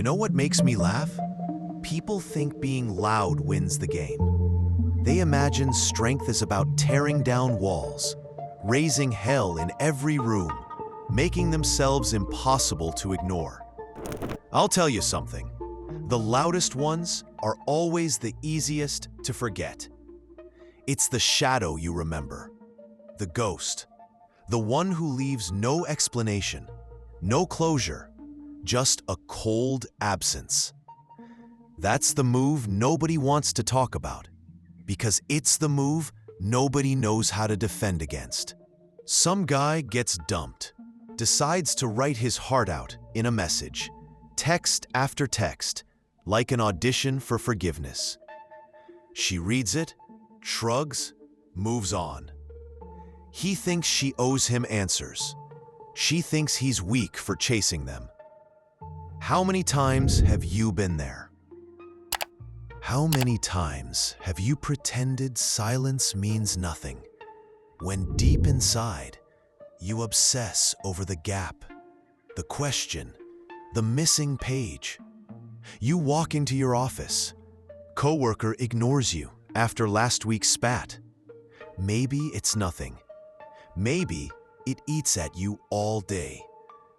You know what makes me laugh? People think being loud wins the game. They imagine strength is about tearing down walls, raising hell in every room, making themselves impossible to ignore. I'll tell you something. The loudest ones are always the easiest to forget. It's the shadow you remember, the ghost, the one who leaves no explanation, no closure, just a cold absence. That's the move nobody wants to talk about, because it's the move nobody knows how to defend against. Some guy gets dumped, decides to write his heart out in a message, text after text, like an audition for forgiveness. She reads it, shrugs, moves on. He thinks she owes him answers. She thinks he's weak for chasing them. How many times have you been there? How many times have you pretended silence means nothing, when deep inside, you obsess over the gap, the question, the missing page? You walk into your office. Coworker ignores you after last week's spat. Maybe it's nothing. Maybe it eats at you all day.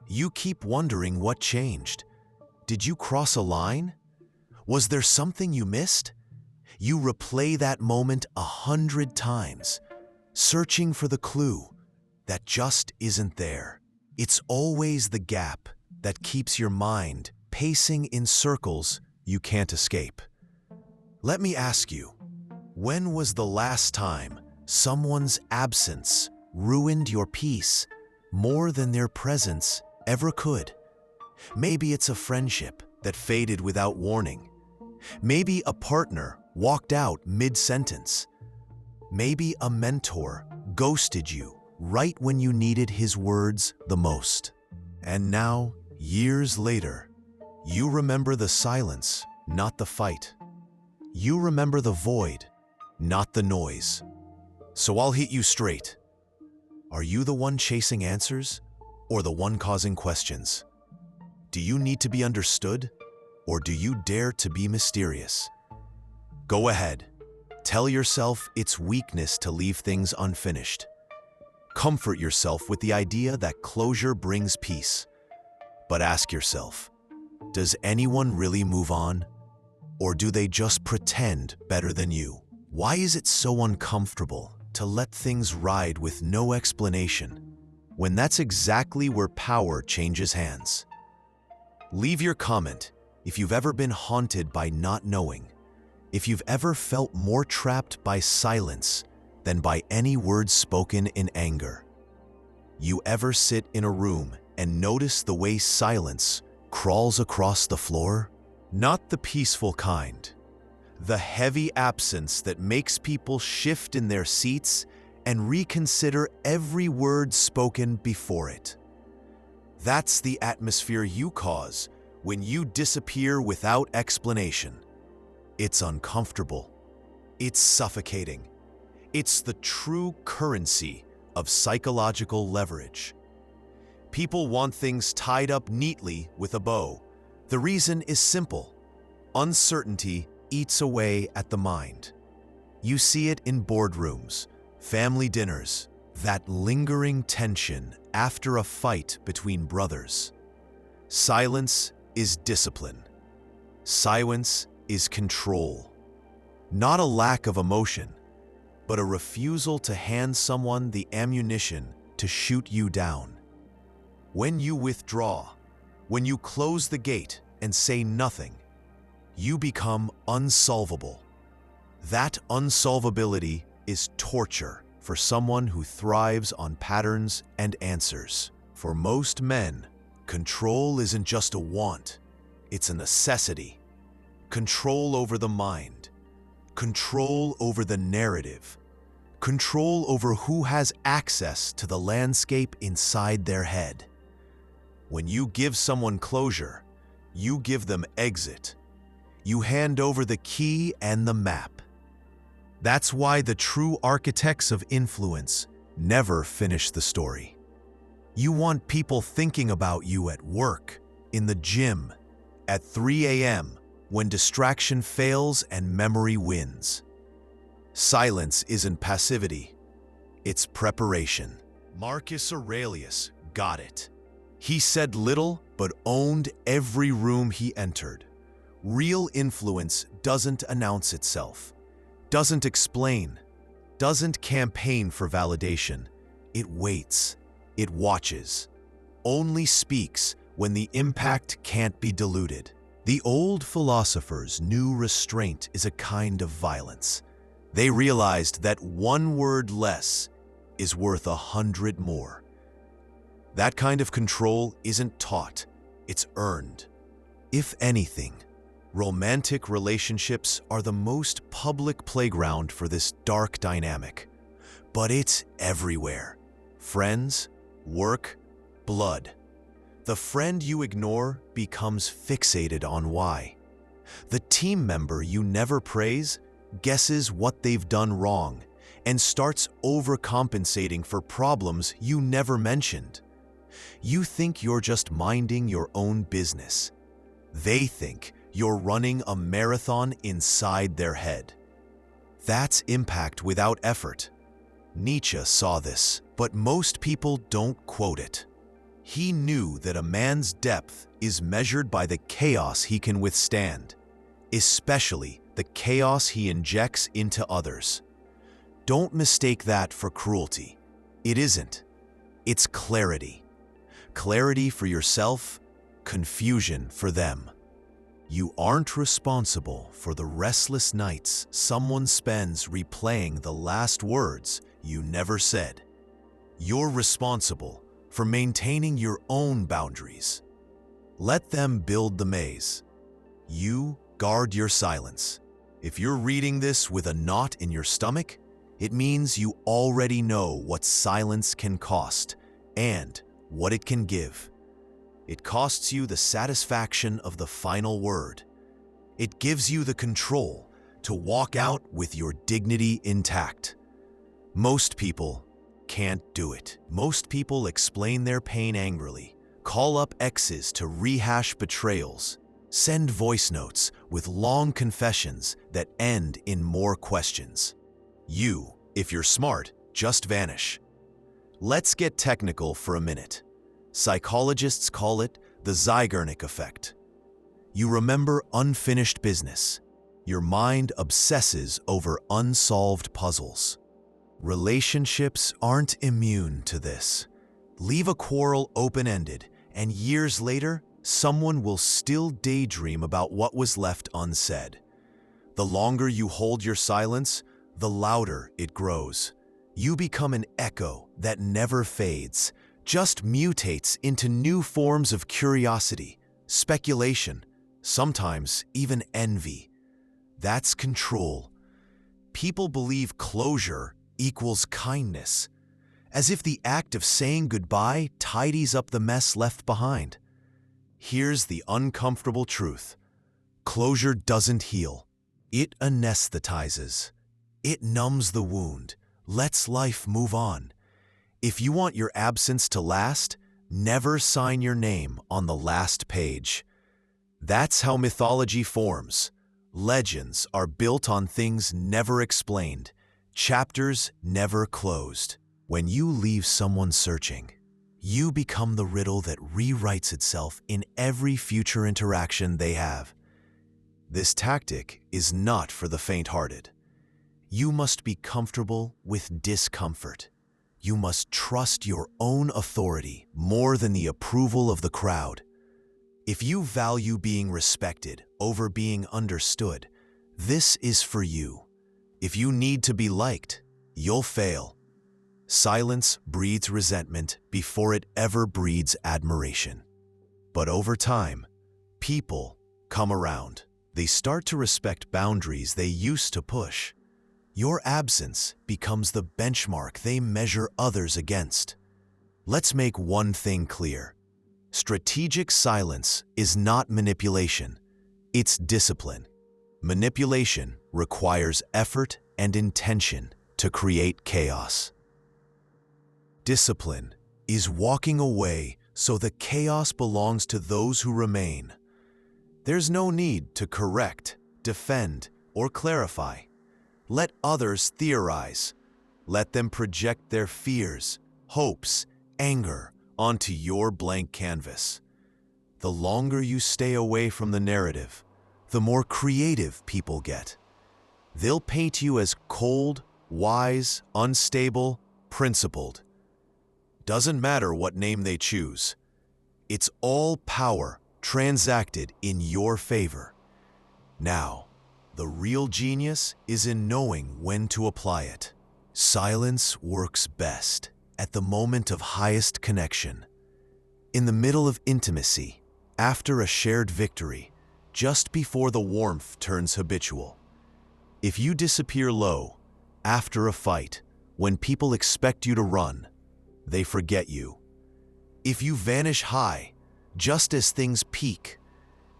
You keep wondering what changed. Did you cross a line? Was there something you missed? You replay that moment 100 times, searching for the clue that just isn't there. It's always the gap that keeps your mind pacing in circles you can't escape. Let me ask you, when was the last time someone's absence ruined your peace more than their presence ever could? Maybe it's a friendship that faded without warning. Maybe a partner walked out mid-sentence. Maybe a mentor ghosted you right when you needed his words the most. And now, years later, you remember the silence, not the fight. You remember the void, not the noise. So I'll hit you straight. Are you the one chasing answers or the one causing questions? Do you need to be understood, or do you dare to be mysterious? Go ahead. Tell yourself it's weakness to leave things unfinished. Comfort yourself with the idea that closure brings peace. But ask yourself, does anyone really move on? Or do they just pretend better than you? Why is it so uncomfortable to let things ride with no explanation, when that's exactly where power changes hands? Leave your comment if you've ever been haunted by not knowing, if you've ever felt more trapped by silence than by any words spoken in anger. You ever sit in a room and notice the way silence crawls across the floor? Not the peaceful kind. The heavy absence that makes people shift in their seats and reconsider every word spoken before it. That's the atmosphere you cause when you disappear without explanation. It's uncomfortable. It's suffocating. It's the true currency of psychological leverage. People want things tied up neatly with a bow. The reason is simple. Uncertainty eats away at the mind. You see it in boardrooms, family dinners, that lingering tension after a fight between brothers. Silence is discipline. Silence is control. Not a lack of emotion, but a refusal to hand someone the ammunition to shoot you down. When you withdraw, when you close the gate and say nothing, you become unsolvable. That unsolvability is torture for someone who thrives on patterns and answers. For most men, control isn't just a want, it's a necessity. Control over the mind, control over the narrative, control over who has access to the landscape inside their head. When you give someone closure, you give them exit. You hand over the key and the map. That's why the true architects of influence never finish the story. You want people thinking about you at work, in the gym, At 3 a.m., when distraction fails and memory wins. Silence isn't passivity, it's preparation. Marcus Aurelius got it. He said little but owned every room he entered. Real influence doesn't announce itself, doesn't explain, doesn't campaign for validation. It waits, it watches, only speaks when the impact can't be diluted. The old philosophers knew restraint is a kind of violence. They realized that one word less is worth 100 more. That kind of control isn't taught, it's earned. If anything, romantic relationships are the most public playground for this dark dynamic. But it's everywhere. Friends, work, blood. The friend you ignore becomes fixated on why. The team member you never praise guesses what they've done wrong and starts overcompensating for problems you never mentioned. You think you're just minding your own business. They think you're running a marathon inside their head. That's impact without effort. Nietzsche saw this, but most people don't quote it. He knew that a man's depth is measured by the chaos he can withstand, especially the chaos he injects into others. Don't mistake that for cruelty. It isn't. It's clarity. Clarity for yourself, confusion for them. You aren't responsible for the restless nights someone spends replaying the last words you never said. You're responsible for maintaining your own boundaries. Let them build the maze. You guard your silence. If you're reading this with a knot in your stomach, it means you already know what silence can cost and what it can give. It costs you the satisfaction of the final word. It gives you the control to walk out with your dignity intact. Most people can't do it. Most people explain their pain angrily, call up exes to rehash betrayals, send voice notes with long confessions that end in more questions. You, if you're smart, just vanish. Let's get technical for a minute. Psychologists call it the Zeigarnik effect. You remember unfinished business. Your mind obsesses over unsolved puzzles. Relationships aren't immune to this. Leave a quarrel open-ended, and years later, someone will still daydream about what was left unsaid. The longer you hold your silence, the louder it grows. You become an echo that never fades, just mutates into new forms of curiosity, speculation, sometimes even envy. That's control. People believe closure equals kindness, as if the act of saying goodbye tidies up the mess left behind. Here's the uncomfortable truth. Closure doesn't heal. It anesthetizes. It numbs the wound, lets life move on. If you want your absence to last, never sign your name on the last page. That's how mythology forms. Legends are built on things never explained, chapters never closed. When you leave someone searching, you become the riddle that rewrites itself in every future interaction they have. This tactic is not for the faint-hearted. You must be comfortable with discomfort. You must trust your own authority more than the approval of the crowd. If you value being respected over being understood, this is for you. If you need to be liked, you'll fail. Silence breeds resentment before it ever breeds admiration. But over time, people come around. They start to respect boundaries they used to push. Your absence becomes the benchmark they measure others against. Let's make one thing clear. Strategic silence is not manipulation. It's discipline. Manipulation requires effort and intention to create chaos. Discipline is walking away so the chaos belongs to those who remain. There's no need to correct, defend, or clarify. Let others theorize. Let them project their fears, hopes, anger onto your blank canvas. The longer you stay away from the narrative, the more creative people get. They'll paint you as cold, wise, unstable, principled. Doesn't matter what name they choose. It's all power transacted in your favor. Now, the real genius is in knowing when to apply it. Silence works best at the moment of highest connection. In the middle of intimacy, after a shared victory, just before the warmth turns habitual. If you disappear low, after a fight, when people expect you to run, they forget you. If you vanish high, just as things peak,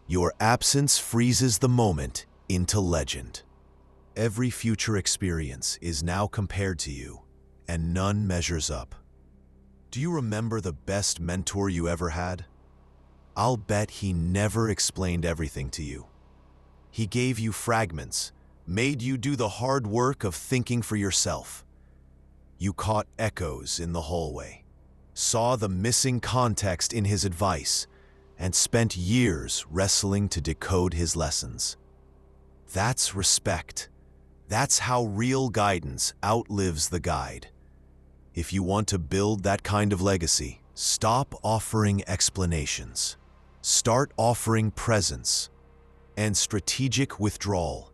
your absence freezes the moment into legend. Every future experience is now compared to you, and none measures up. Do you remember the best mentor you ever had? I'll bet he never explained everything to you. He gave you fragments, made you do the hard work of thinking for yourself. You caught echoes in the hallway, saw the missing context in his advice, and spent years wrestling to decode his lessons. That's respect. That's how real guidance outlives the guide. If you want to build that kind of legacy, stop offering explanations. Start offering presence and strategic withdrawal.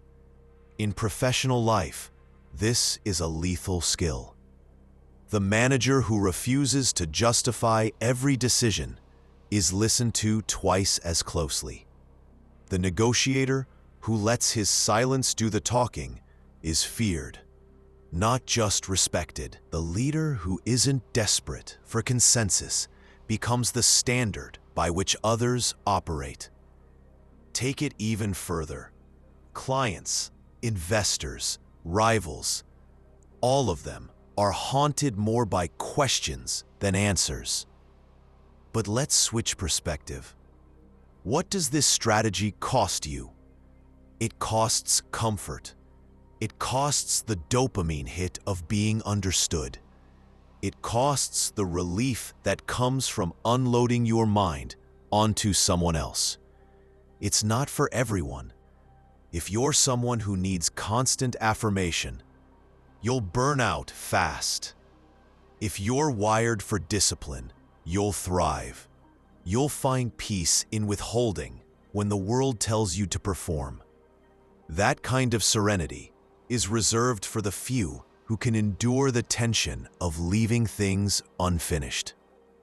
In professional life, this is a lethal skill. The manager who refuses to justify every decision is listened to twice as closely. The negotiator who lets his silence do the talking is feared, not just respected. The leader who isn't desperate for consensus becomes the standard by which others operate. Take it even further. Clients, investors, rivals, all of them are haunted more by questions than answers. But let's switch perspective. What does this strategy cost you? It costs comfort. It costs the dopamine hit of being understood. It costs the relief that comes from unloading your mind onto someone else. It's not for everyone. If you're someone who needs constant affirmation, you'll burn out fast. If you're wired for discipline, you'll thrive. You'll find peace in withholding when the world tells you to perform. That kind of serenity is reserved for the few who can endure the tension of leaving things unfinished.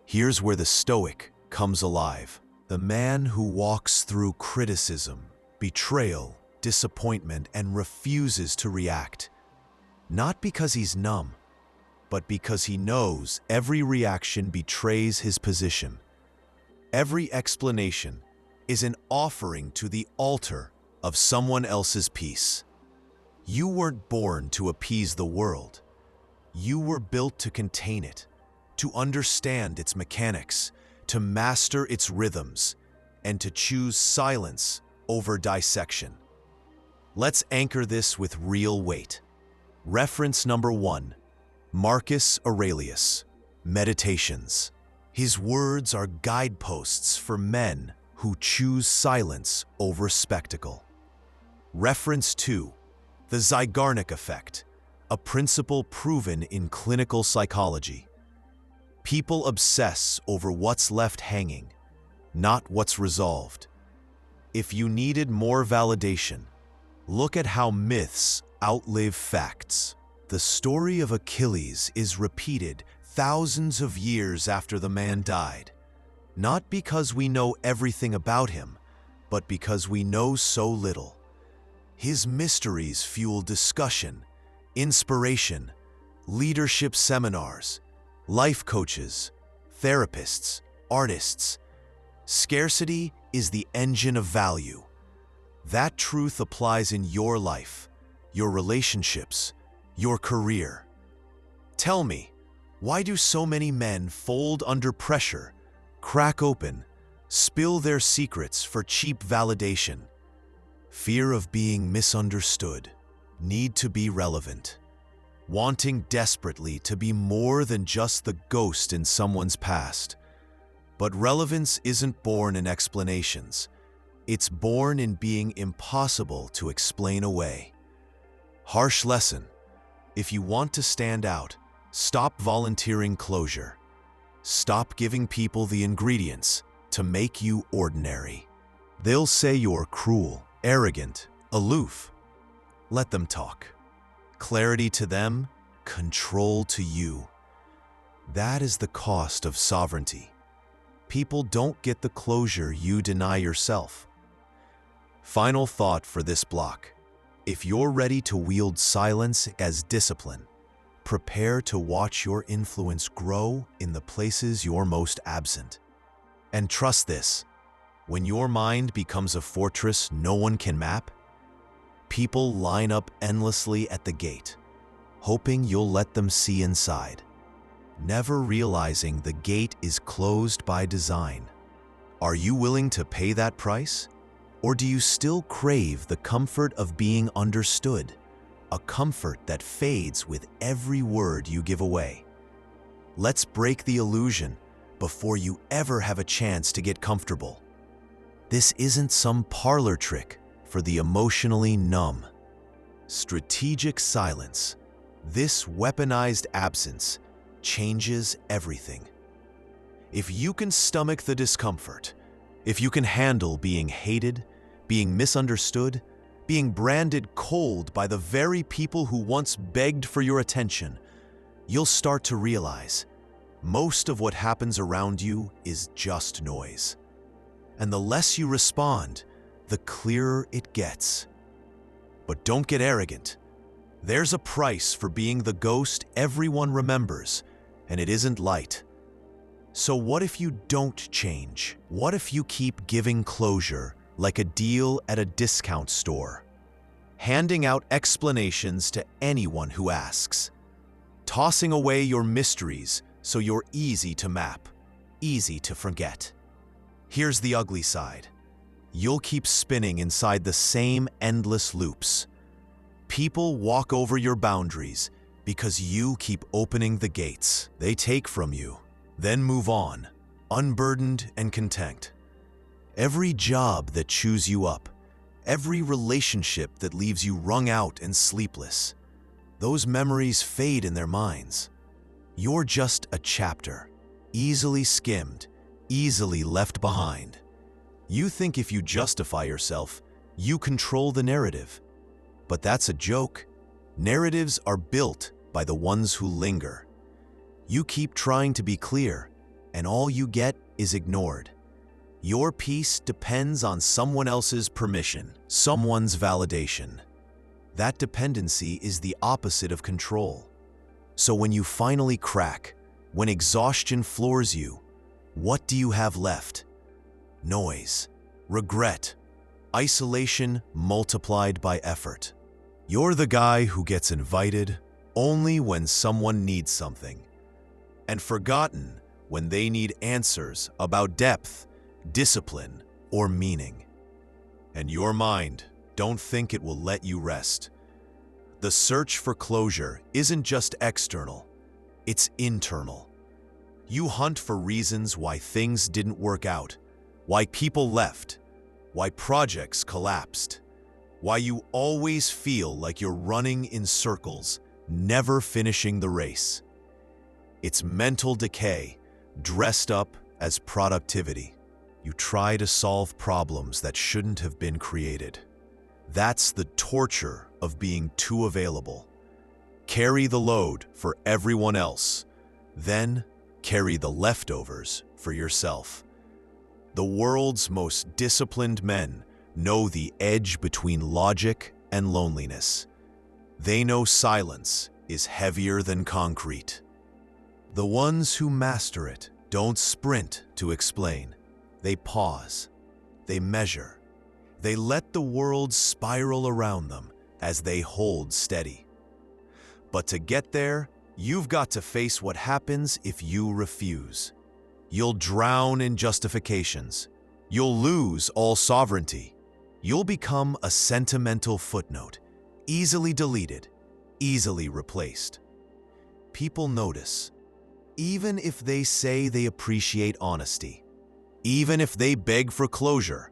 Here's where the Stoic comes alive. The man who walks through criticism, betrayal, disappointment, and refuses to react. Not because he's numb, but because he knows every reaction betrays his position. Every explanation is an offering to the altar of someone else's peace. You weren't born to appease the world. You were built to contain it, to understand its mechanics, to master its rhythms, and to choose silence over dissection. Let's anchor this with real weight. Reference number 1, Marcus Aurelius, Meditations. His words are guideposts for men who choose silence over spectacle. Reference 2, the Zeigarnik effect, a principle proven in clinical psychology. People obsess over what's left hanging, not what's resolved. If you needed more validation, look at how myths outlive facts. The story of Achilles is repeated thousands of years after the man died, not because we know everything about him, but because we know so little. His mysteries fuel discussion, inspiration, leadership seminars, life coaches, therapists, artists. Scarcity is the engine of value. That truth applies in your life, your relationships, your career. Tell me, why do so many men fold under pressure, crack open, spill their secrets for cheap validation. Fear of being misunderstood, need to be relevant, wanting desperately to be more than just the ghost in someone's past. But relevance isn't born in explanations. It's born in being impossible to explain away. Harsh lesson. If you want to stand out, stop volunteering closure. Stop giving people the ingredients to make you ordinary. They'll say you're cruel, arrogant, aloof. Let them talk. Clarity to them, control to you. That is the cost of sovereignty. People don't get the closure you deny yourself. Final thought for this block. If you're ready to wield silence as discipline, prepare to watch your influence grow in the places you're most absent. And trust this, when your mind becomes a fortress no one can map, people line up endlessly at the gate, hoping you'll let them see inside, never realizing the gate is closed by design. Are you willing to pay that price? Or do you still crave the comfort of being understood, a comfort that fades with every word you give away? Let's break the illusion before you ever have a chance to get comfortable. This isn't some parlor trick for the emotionally numb. Strategic silence, this weaponized absence, changes everything. If you can stomach the discomfort, if you can handle being hated, being misunderstood, being branded cold by the very people who once begged for your attention, you'll start to realize most of what happens around you is just noise. And the less you respond, the clearer it gets. But don't get arrogant. There's a price for being the ghost everyone remembers, and it isn't light. So what if you don't change? What if you keep giving closure like a deal at a discount store, handing out explanations to anyone who asks, tossing away your mysteries so you're easy to map, easy to forget? Here's the ugly side. You'll keep spinning inside the same endless loops. People walk over your boundaries because you keep opening the gates. They take from you, then move on, unburdened and content. Every job that chews you up, every relationship that leaves you wrung out and sleepless, those memories fade in their minds. You're just a chapter, easily skimmed, easily left behind. You think if you justify yourself, you control the narrative. But that's a joke. Narratives are built by the ones who linger. You keep trying to be clear, and all you get is ignored. Your peace depends on someone else's permission, someone's validation. That dependency is the opposite of control. So when you finally crack, when exhaustion floors you, what do you have left? Noise, regret, isolation multiplied by effort. You're the guy who gets invited only when someone needs something, and forgotten when they need answers about depth, discipline, or meaning. And your mind, don't think it will let you rest. The search for closure isn't just external, it's internal. You hunt for reasons why things didn't work out, why people left, why projects collapsed, why you always feel like you're running in circles, never finishing the race. It's mental decay dressed up as productivity. You try to solve problems that shouldn't have been created. That's the torture of being too available. Carry the load for everyone else, then carry the leftovers for yourself. The world's most disciplined men know the edge between logic and loneliness. They know silence is heavier than concrete. The ones who master it don't sprint to explain. They pause, they measure, they let the world spiral around them as they hold steady. But to get there, you've got to face what happens if you refuse. You'll drown in justifications, You'll lose all sovereignty. You'll become a sentimental footnote, easily deleted, easily replaced. People notice, even if they say they appreciate honesty, even if they beg for closure,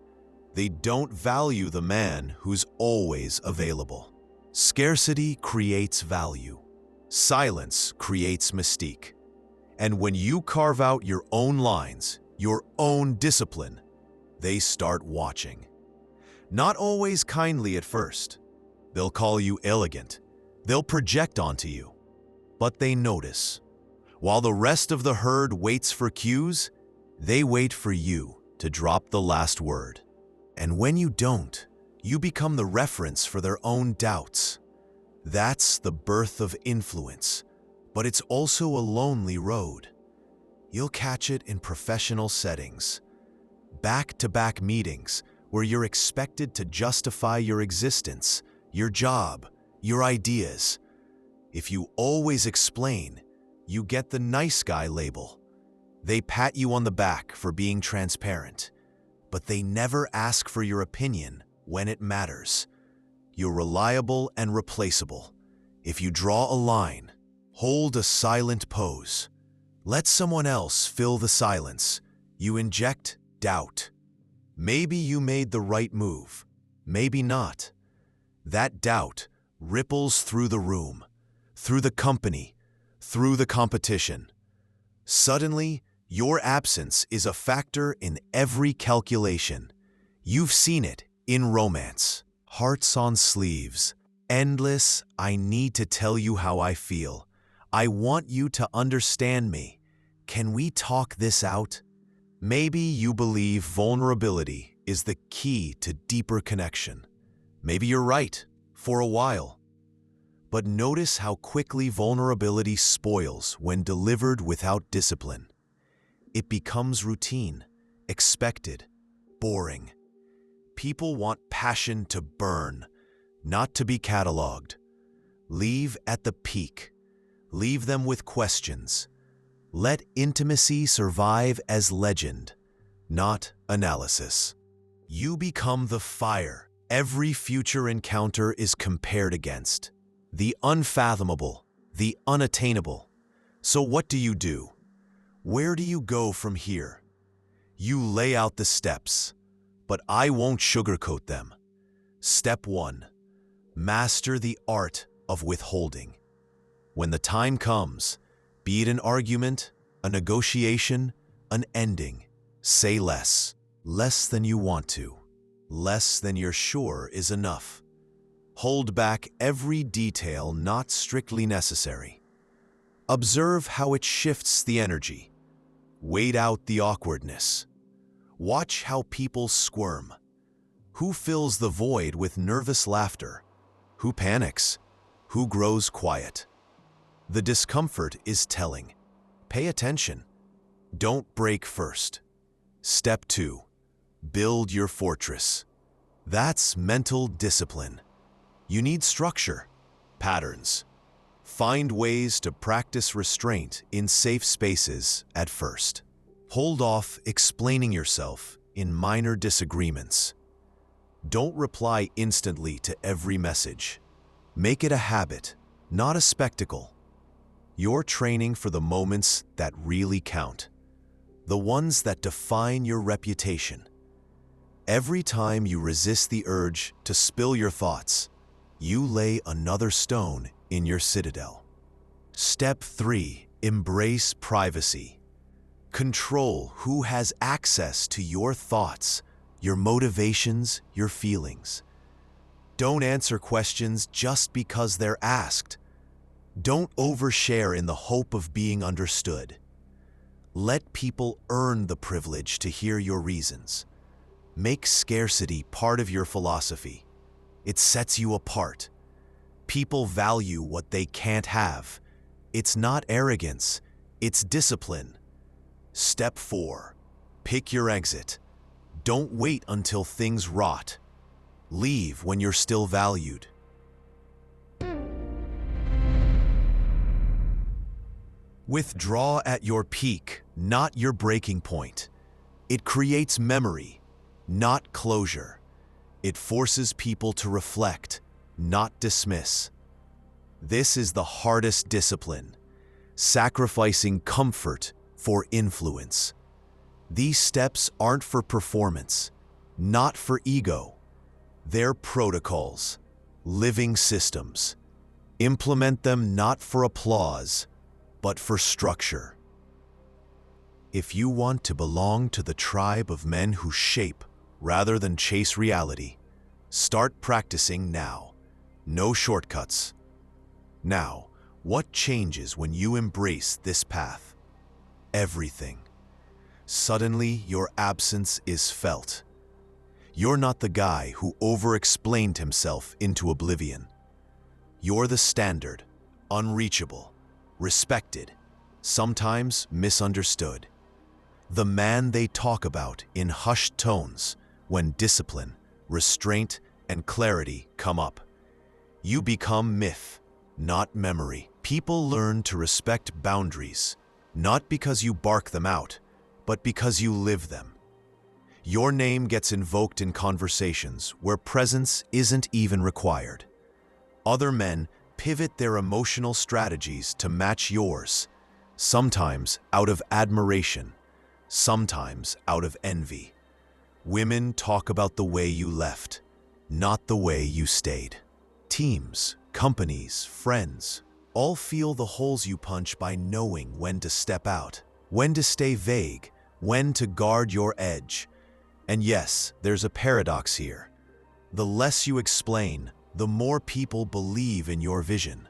they don't value the man who's always available. Scarcity creates value. Silence creates mystique. And when you carve out your own lines, your own discipline, they start watching. Not always kindly at first. They'll call you elegant. They'll project onto you. But they notice. While the rest of the herd waits for cues, they wait for you to drop the last word. And when you don't, you become the reference for their own doubts. That's the birth of influence, but it's also a lonely road. You'll catch it in professional settings, back-to-back meetings where you're expected to justify your existence, your job, your ideas. If you always explain, you get the nice guy label. They pat you on the back for being transparent, but they never ask for your opinion when it matters. You're reliable and replaceable. If you draw a line, hold a silent pose. Let someone else fill the silence. You inject doubt. Maybe you made the right move, maybe not. That doubt ripples through the room, through the company, through the competition. Suddenly, your absence is a factor in every calculation. You've seen it in romance. Hearts on sleeves. Endless, I need to tell you how I feel. I want you to understand me. Can we talk this out? Maybe you believe vulnerability is the key to deeper connection. Maybe you're right, for a while. But notice how quickly vulnerability spoils when delivered without discipline. It becomes routine, expected, boring. People want passion to burn, not to be cataloged. Leave at the peak. Leave them with questions. Let intimacy survive as legend, not analysis. You become the fire every future encounter is compared against. The unfathomable, the unattainable. So what do? Where do you go from here? You lay out the steps, but I won't sugarcoat them. Step 1. Master the art of withholding. When the time comes, be it an argument, a negotiation, an ending, say less. Less than you want to. Less than you're sure is enough. Hold back every detail not strictly necessary. Observe how it shifts the energy. Wait out the awkwardness. Watch how people squirm. Who fills the void with nervous laughter? Who panics? Who grows quiet? The discomfort is telling. Pay attention. Don't break first. Step 2. Build your fortress. That's mental discipline. You need structure, patterns. Find ways to practice restraint in safe spaces at first. Hold off explaining yourself in minor disagreements. Don't reply instantly to every message. Make it a habit, not a spectacle. You're training for the moments that really count, the ones that define your reputation. Every time you resist the urge to spill your thoughts, you lay another stone in your citadel. Step 3. Embrace privacy. Control who has access to your thoughts, your motivations, your feelings. Don't answer questions just because they're asked. Don't overshare in the hope of being understood. Let people earn the privilege to hear your reasons. Make scarcity part of your philosophy. It sets you apart. People value what they can't have. It's not arrogance, it's discipline. Step 4. Pick your exit. Don't wait until things rot. Leave when you're still valued. Withdraw at your peak, not your breaking point. It creates memory, not closure. It forces people to reflect, not dismiss. This is the hardest discipline, sacrificing comfort for influence. These steps aren't for performance, not for ego. They're protocols, living systems. Implement them not for applause, but for structure. If you want to belong to the tribe of men who shape rather than chase reality, start practicing now. No shortcuts. Now, what changes when you embrace this path? Everything. Suddenly, your absence is felt. You're not the guy who over-explained himself into oblivion. You're the standard, unreachable, respected, sometimes misunderstood. The man they talk about in hushed tones when discipline, restraint, and clarity come up. You become myth, not memory. People learn to respect boundaries, not because you bark them out, but because you live them. Your name gets invoked in conversations where presence isn't even required. Other men pivot their emotional strategies to match yours, sometimes out of admiration, sometimes out of envy. Women talk about the way you left, not the way you stayed. Teams, companies, friends, all feel the holes you punch by knowing when to step out, when to stay vague, when to guard your edge. And yes, there's a paradox here. The less you explain, the more people believe in your vision.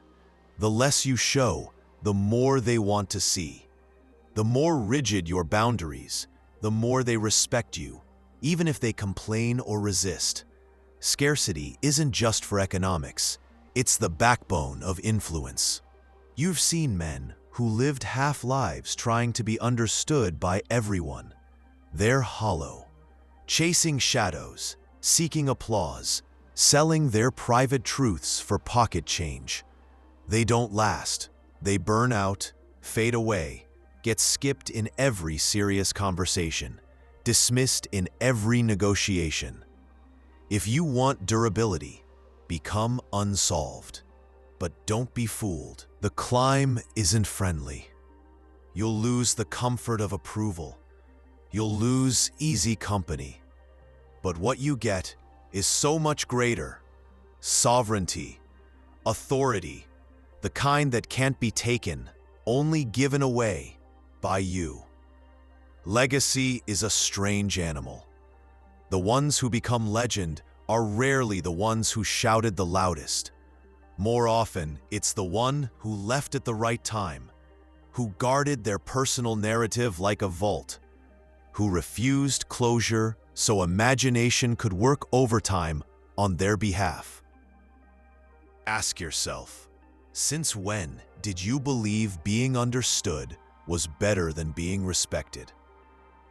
The less you show, the more they want to see. The more rigid your boundaries, the more they respect you, even if they complain or resist. Scarcity isn't just for economics. It's the backbone of influence. You've seen men who lived half-lives trying to be understood by everyone. They're hollow, chasing shadows, seeking applause, selling their private truths for pocket change. They don't last. They burn out, fade away, get skipped in every serious conversation, dismissed in every negotiation. If you want durability, become unsolved. But don't be fooled. The climb isn't friendly. You'll lose the comfort of approval. You'll lose easy company. But what you get is so much greater. Sovereignty, authority, the kind that can't be taken, only given away by you. Legacy is a strange animal. The ones who become legend are rarely the ones who shouted the loudest. More often, it's the one who left at the right time, who guarded their personal narrative like a vault, who refused closure so imagination could work overtime on their behalf. Ask yourself, since when did you believe being understood was better than being respected?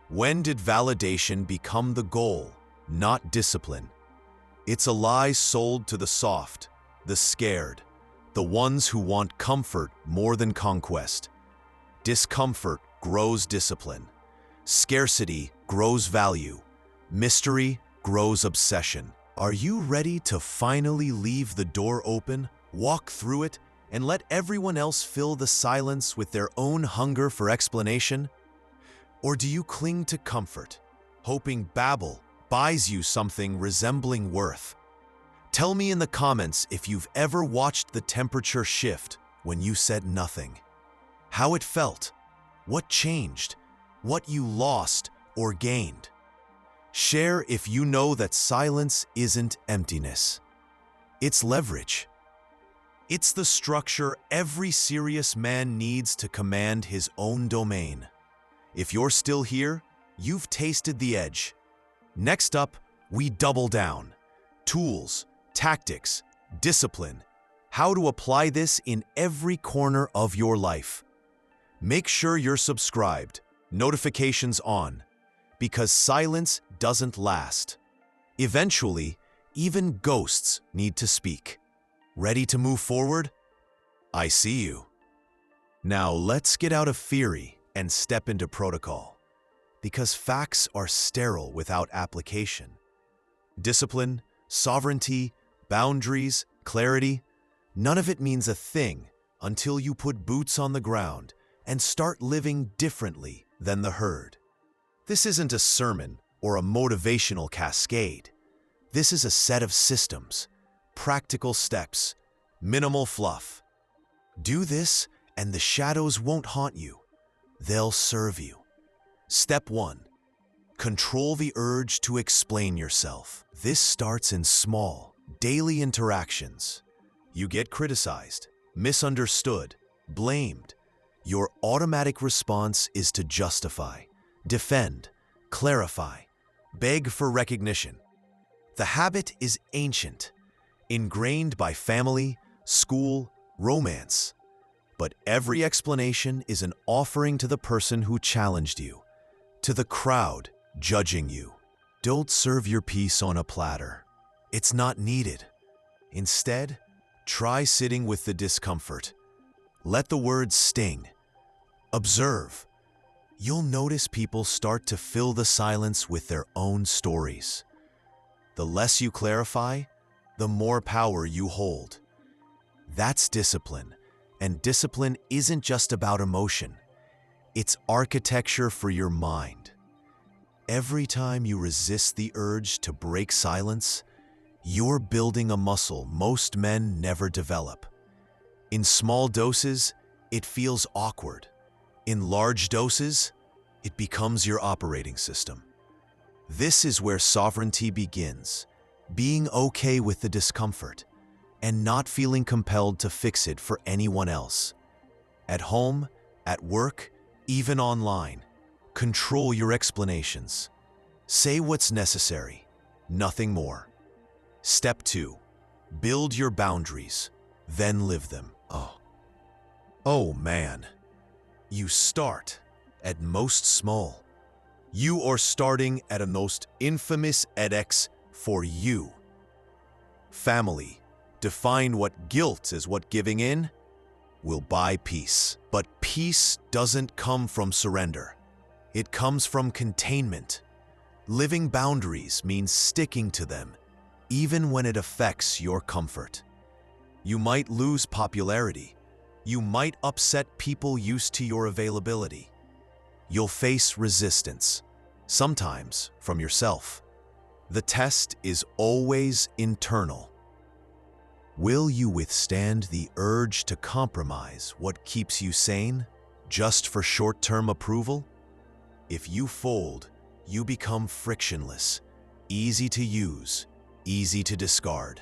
When did validation become the goal, not discipline? It's a lie sold to the soft, the scared, the ones who want comfort more than conquest. Discomfort grows discipline. Scarcity grows value. Mystery grows obsession. Are you ready to finally leave the door open, walk through it, and let everyone else fill the silence with their own hunger for explanation? Or do you cling to comfort, hoping babble buys you something resembling worth? Tell me in the comments if you've ever watched the temperature shift when you said nothing. How it felt, what changed, what you lost or gained. Share if you know that silence isn't emptiness. It's leverage. It's the structure every serious man needs to command his own domain. If you're still here, you've tasted the edge. Next up, we double down. Tools, tactics, discipline. How to apply this in every corner of your life. Make sure you're subscribed, notifications on, because silence doesn't last. Eventually, even ghosts need to speak. Ready to move forward? I see you. Now let's get out of theory and step into protocol. because facts are sterile without application. Discipline, sovereignty, boundaries, clarity, none of it means a thing until you put boots on the ground and start living differently than the herd. This isn't a sermon or a motivational cascade. This is a set of systems, practical steps, minimal fluff. Do this and the shadows won't haunt you. They'll serve you. Step 1. Control the urge to explain yourself. This starts in small, daily interactions. You get criticized, misunderstood, blamed. Your automatic response is to justify, defend, clarify, beg for recognition. The habit is ancient, ingrained by family, school, romance. But every explanation is an offering to the person who challenged you, to the crowd judging you. Don't serve your piece on a platter. It's not needed. Instead, try sitting with the discomfort. Let the words sting. Observe. You'll notice people start to fill the silence with their own stories. The less you clarify, the more power you hold. That's discipline, and discipline isn't just about emotion. It's architecture for your mind. Every time you resist the urge to break silence, you're building a muscle most men never develop. In small doses, it feels awkward. In large doses, it becomes your operating system. This is where sovereignty begins, being okay with the discomfort and not feeling compelled to fix it for anyone else. At home, at work, even online, control your explanations. Say what's necessary, nothing more. Step 2, build your boundaries, then live them. Oh man, you start at most small. You are starting at a most infamous edX for you. Family, define what guilt is what giving in will buy peace. But peace doesn't come from surrender. It comes from containment. Living boundaries means sticking to them, even when it affects your comfort. You might lose popularity. You might upset people used to your availability. You'll face resistance, sometimes from yourself. The test is always internal. Will you withstand the urge to compromise what keeps you sane, just for short-term approval? If you fold, you become frictionless, easy to use, easy to discard.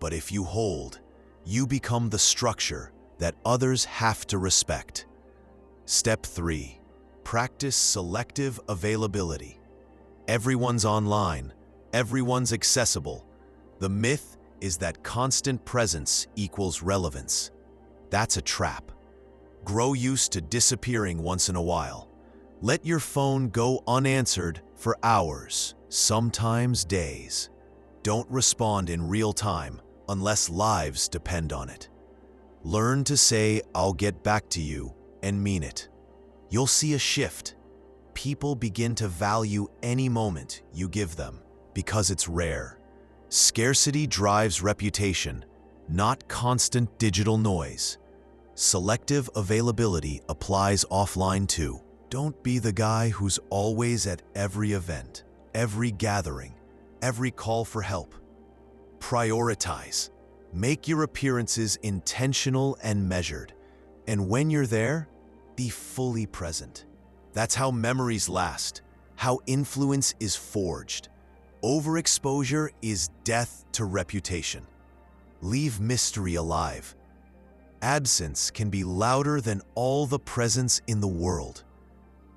But if you hold, you become the structure that others have to respect. Step 3. Practice selective availability. Everyone's online, everyone's accessible. The myth is that constant presence equals relevance. That's a trap. Grow used to disappearing once in a while. Let your phone go unanswered for hours, sometimes days. Don't respond in real time unless lives depend on it. Learn to say, "I'll get back to you," and mean it. You'll see a shift. People begin to value any moment you give them because it's rare. Scarcity drives reputation, not constant digital noise. Selective availability applies offline too. Don't be the guy who's always at every event, every gathering, every call for help. Prioritize. Make your appearances intentional and measured. And when you're there, be fully present. That's how memories last, how influence is forged. Overexposure is death to reputation. Leave mystery alive. Absence can be louder than all the presence in the world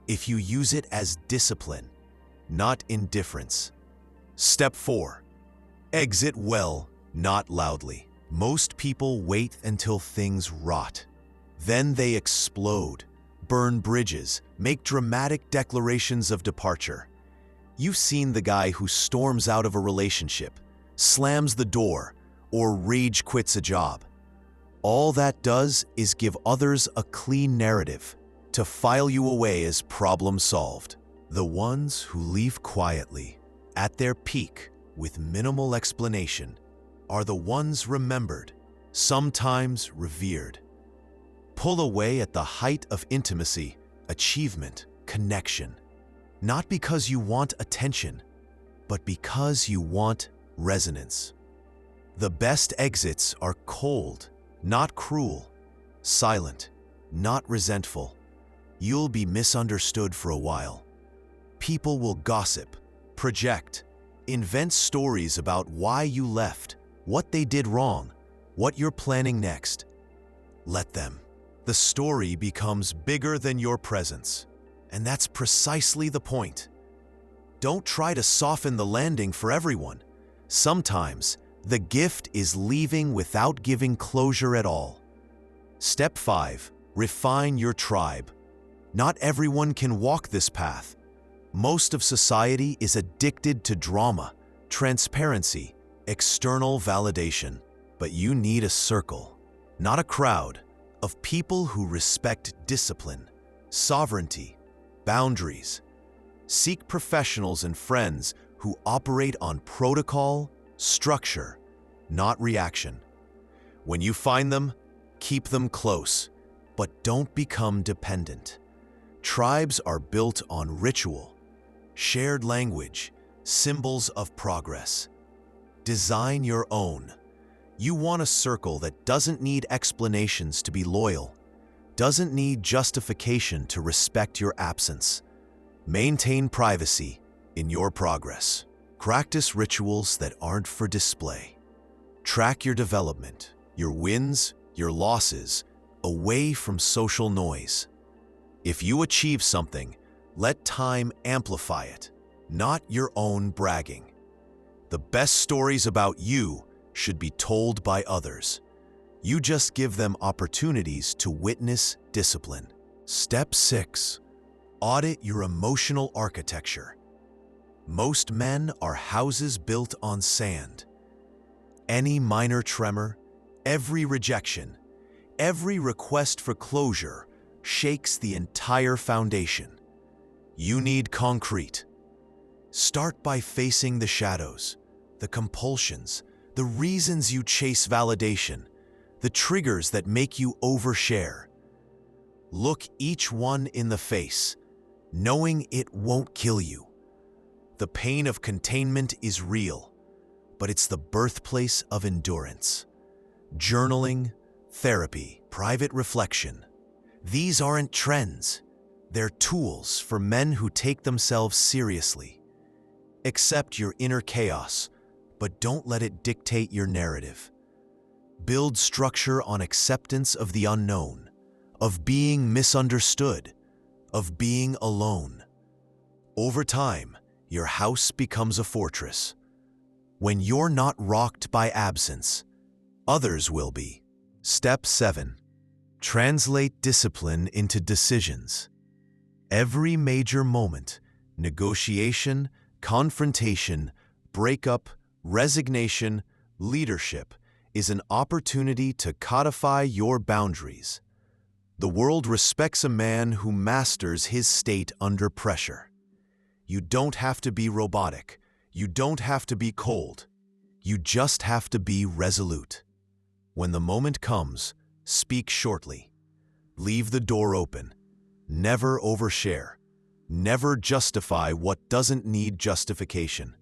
if you use it as discipline, not indifference. Step 4. Exit well, not loudly. Most people wait until things rot. Then they explode, burn bridges, make dramatic declarations of departure. You've seen the guy who storms out of a relationship, slams the door, or rage quits a job. All that does is give others a clean narrative to file you away as problem solved. The ones who leave quietly, at their peak, with minimal explanation, are the ones remembered, sometimes revered. Pull away at the height of intimacy, achievement, connection. Not because you want attention, but because you want resonance. The best exits are cold, not cruel, silent, not resentful. You'll be misunderstood for a while. People will gossip, project, invent stories about why you left, what they did wrong, what you're planning next. Let them. The story becomes bigger than your presence, and that's precisely the point. Don't try to soften the landing for everyone. Sometimes, the gift is leaving without giving closure at all. Step 5. Refine your tribe. Not everyone can walk this path. Most of society is addicted to drama, transparency, external validation. But you need a circle, not a crowd, of people who respect discipline, sovereignty, boundaries. Seek professionals and friends who operate on protocol, structure, not reaction. When you find them, keep them close, but don't become dependent. Tribes are built on ritual, shared language, symbols of progress. Design your own. You want a circle that doesn't need explanations to be loyal, doesn't need justification to respect your absence. Maintain privacy in your progress. Practice rituals that aren't for display. Track your development, your wins, your losses, away from social noise. If you achieve something, let time amplify it, not your own bragging. The best stories about you should be told by others. You just give them opportunities to witness discipline. Step 6. Audit your emotional architecture. Most men are houses built on sand. Any minor tremor, every rejection, every request for closure shakes the entire foundation. You need concrete. Start by facing the shadows, the compulsions, the reasons you chase validation, the triggers that make you overshare. Look each one in the face, knowing it won't kill you. The pain of containment is real, but it's the birthplace of endurance. Journaling, therapy, private reflection. These aren't trends. They're tools for men who take themselves seriously. Accept your inner chaos, but don't let it dictate your narrative. Build structure on acceptance of the unknown, of being misunderstood, of being alone. Over time, your house becomes a fortress. When you're not rocked by absence, others will be. Step 7. Translate discipline into decisions. Every major moment, negotiation, confrontation, breakup, resignation, leadership, is an opportunity to codify your boundaries. The world respects a man who masters his state under pressure. You don't have to be robotic. You don't have to be cold. You just have to be resolute. When the moment comes, speak shortly. Leave the door open. Never overshare. Never justify what doesn't need justification.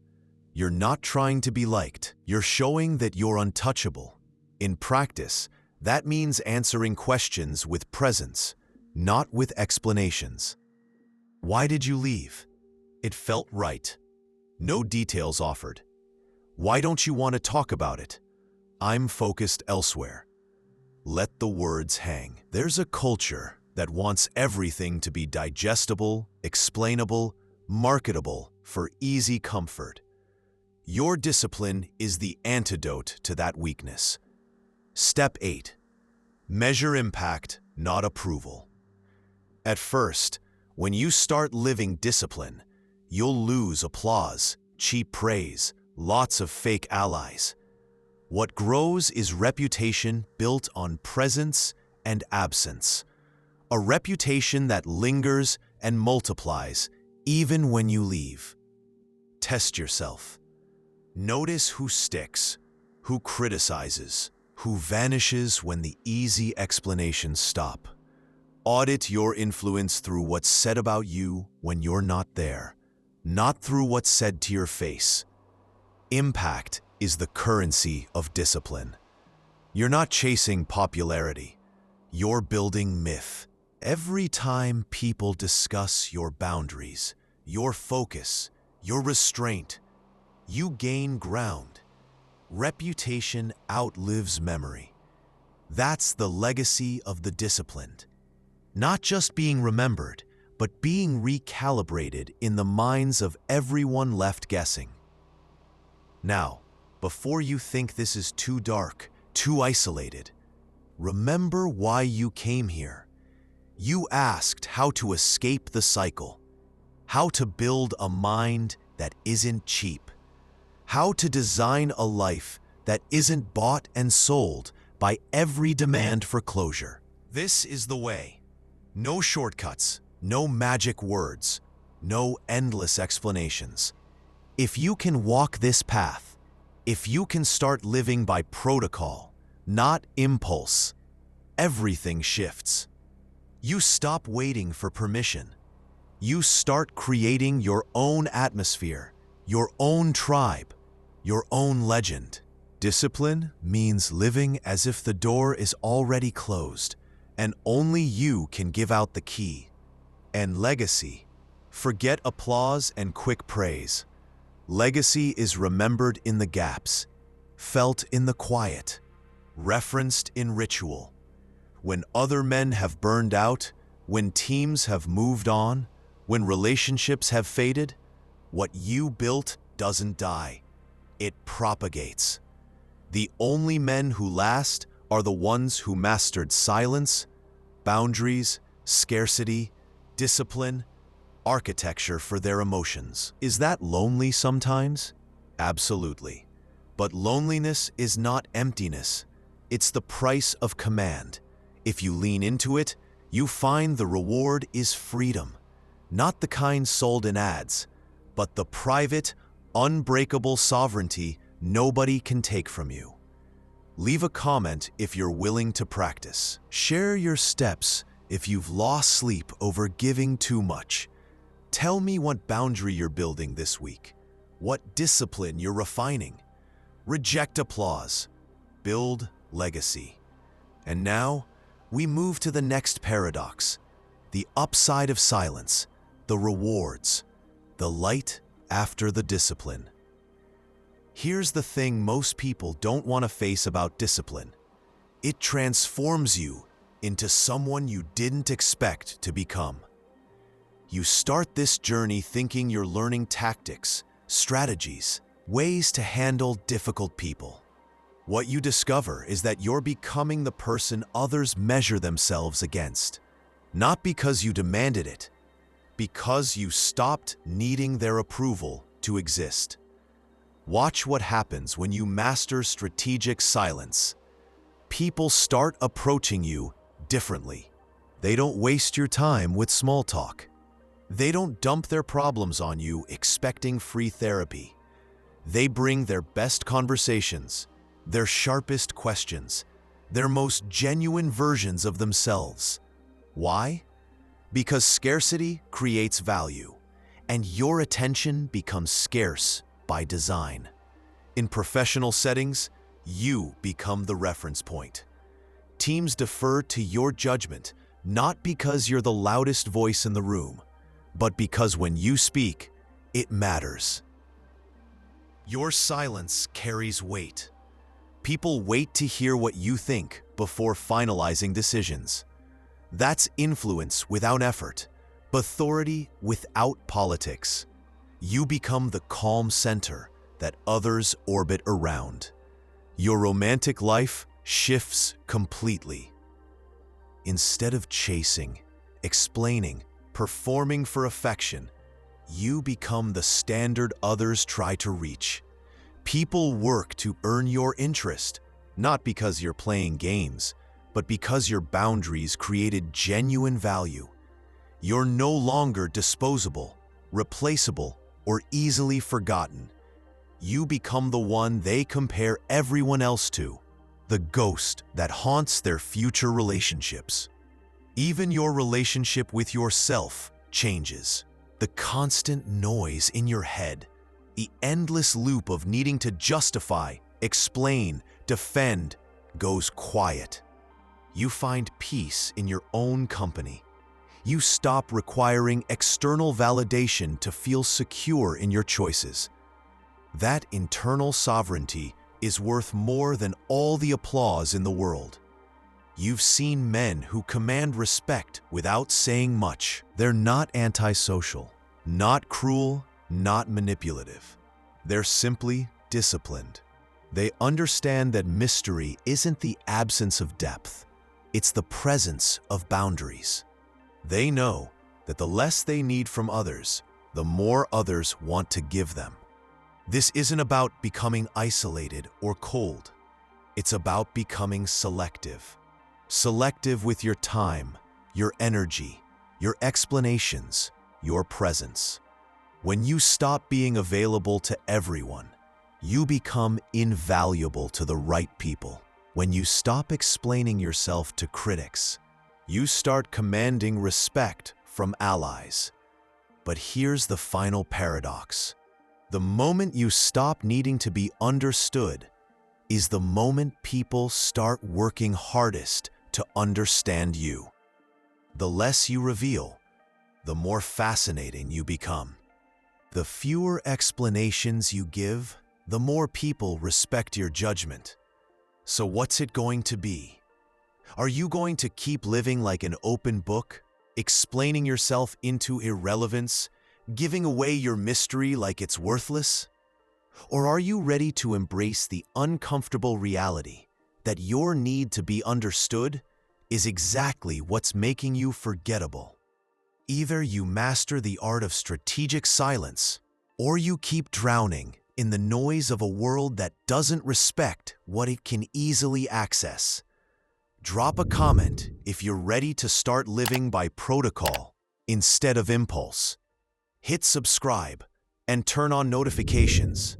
You're not trying to be liked. You're showing that you're untouchable. In practice, that means answering questions with presence, not with explanations. Why did you leave? It felt right. No details offered. Why don't you want to talk about it? I'm focused elsewhere. Let the words hang. There's a culture that wants everything to be digestible, explainable, marketable for easy comfort. Your discipline is the antidote to that weakness. Step 8. Measure impact, not approval. At first, when you start living discipline, you'll lose applause, cheap praise, lots of fake allies. What grows is reputation built on presence and absence. A reputation that lingers and multiplies Even when you leave, test yourself. Notice who sticks, who criticizes, who vanishes when the easy explanations stop. Audit your influence through what's said about you when you're not there, not through what's said to your face. Impact is the currency of discipline. You're not chasing popularity. You're building myth. Every time people discuss your boundaries, your focus, your restraint, you gain ground. Reputation outlives memory. That's the legacy of the disciplined. Not just being remembered, but being recalibrated in the minds of everyone left guessing. Now, before you think this is too dark, too isolated, remember why you came here. You asked how to escape the cycle, how to build a mind that isn't cheap, how to design a life that isn't bought and sold by every demand for closure. This is the way. No shortcuts, no magic words, no endless explanations. If you can walk this path, if you can start living by protocol, not impulse, everything shifts. You stop waiting for permission. You start creating your own atmosphere, your own tribe, your own legend. Discipline means living as if the door is already closed, and only you can give out the key. And legacy. Forget applause and quick praise. Legacy is remembered in the gaps, felt in the quiet, referenced in ritual. When other men have burned out, when teams have moved on, when relationships have faded, what you built doesn't die. It propagates. The only men who last are the ones who mastered silence, boundaries, scarcity, discipline, architecture for their emotions. Is that lonely sometimes? Absolutely. But loneliness is not emptiness. It's the price of command. If you lean into it, you find the reward is freedom. Not the kind sold in ads, but the private, unbreakable sovereignty nobody can take from you. Leave a comment if you're willing to practice. Share your steps if you've lost sleep over giving too much. Tell me what boundary you're building this week, what discipline you're refining. Reject applause. Build legacy. And now, we move to the next paradox, the upside of silence, the rewards, the light after the discipline. Here's the thing most people don't want to face about discipline. It transforms you into someone you didn't expect to become. You start this journey thinking you're learning tactics, strategies, ways to handle difficult people. What you discover is that you're becoming the person others measure themselves against. Not because you demanded it, because you stopped needing their approval to exist. Watch what happens when you master strategic silence. People start approaching you differently. They don't waste your time with small talk. They don't dump their problems on you expecting free therapy. They bring their best conversations, their sharpest questions, their most genuine versions of themselves. Why? Because scarcity creates value, and your attention becomes scarce by design. In professional settings, you become the reference point. Teams defer to your judgment, not because you're the loudest voice in the room, but because when you speak, it matters. Your silence carries weight. People wait to hear what you think before finalizing decisions. That's influence without effort, authority without politics. You become the calm center that others orbit around. Your romantic life shifts completely. Instead of chasing, explaining, performing for affection, you become the standard others try to reach. People work to earn your interest, not because you're playing games, but because your boundaries created genuine value. You're no longer disposable. replaceable, or easily forgotten. You become the one they compare everyone else to, the ghost that haunts their future relationships. Even your relationship with yourself changes. The constant noise in your head, the endless loop of needing to justify, explain, defend, goes quiet. You find peace in your own company. You stop requiring external validation to feel secure in your choices. That internal sovereignty is worth more than all the applause in the world. You've seen men who command respect without saying much. They're not antisocial, not cruel, not manipulative. They're simply disciplined. They understand that mystery isn't the absence of depth, it's the presence of boundaries. They know that the less they need from others, the more others want to give them. This isn't about becoming isolated or cold. It's about becoming selective. Selective with your time, your energy, your explanations, your presence. When you stop being available to everyone, you become invaluable to the right people. When you stop explaining yourself to critics, you start commanding respect from allies. But here's the final paradox. The moment you stop needing to be understood is the moment people start working hardest to understand you. The less you reveal, the more fascinating you become. The fewer explanations you give, the more people respect your judgment. So what's it going to be? Are you going to keep living like an open book, explaining yourself into irrelevance, giving away your mystery like it's worthless? Or are you ready to embrace the uncomfortable reality that your need to be understood is exactly what's making you forgettable? Either you master the art of strategic silence, or you keep drowning in the noise of a world that doesn't respect what it can easily access. Drop a comment if you're ready to start living by protocol instead of impulse. Hit subscribe and turn on notifications,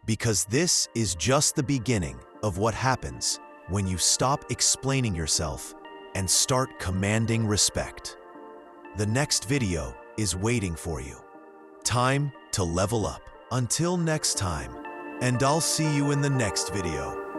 because this is just the beginning of what happens when you stop explaining yourself and start commanding respect. The next video is waiting for you. Time to level up. Until next time, and I'll see you in the next video.